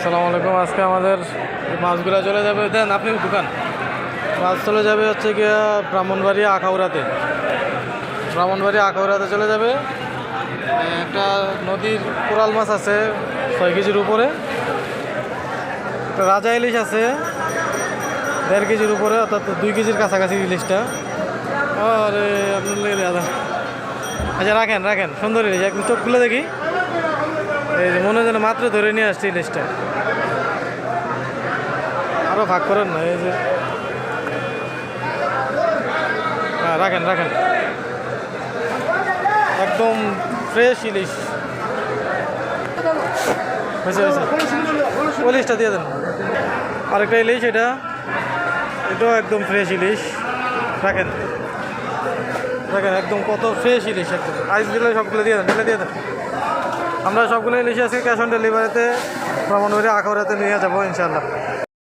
আসসালামু আলাইকুম। আজকে আমাদের এই মাছগুলো চলে যাবে, দেন আপনি দোকান মাছ চলে যাবে হচ্ছে গিয়া ব্রাহ্মণবাড়িয়া আখাউড়াতে চলে যাবে। একটা নদীর কোরাল মাছ আছে 6 কেজির উপরে, একটা রাজা ইলিশ আছে 1.5 কেজির উপরে, অর্থাৎ 2 কেজির কাছাকাছি ইলিশটা। আরে আপনার লেগে দাদা, আচ্ছা রাখেন রাখেন, সুন্দর ইলিশ, একদম চোখ খুলে দেখি। এই যে মনে হয় যেন মাত্র ধরে নিয়ে আসছে ইলিশটা। আরও ভাগ করেন না, এই যে হ্যাঁ রাখেন রাখেন, একদম ফ্রেশ ইলিশ হয়েছে হয়েছে। ওই ইলিশটা দিয়ে দেন। আরেকটা ইলিশ, এটাও একদম ফ্রেশ ইলিশ। রাখেন রাখেন, একদম কত ফ্রেশ ইলিশ, একদম আইস দিলে সবগুলো দিয়ে দেন, দিয়ে দেন। আমরা সবগুলো ইলিশ আজকে ক্যাশ অন ডেলিভারিতে ব্রাহ্মণবাড়িয়া আখাউড়াতে নিয়ে যাবো ইনশাআল্লাহ।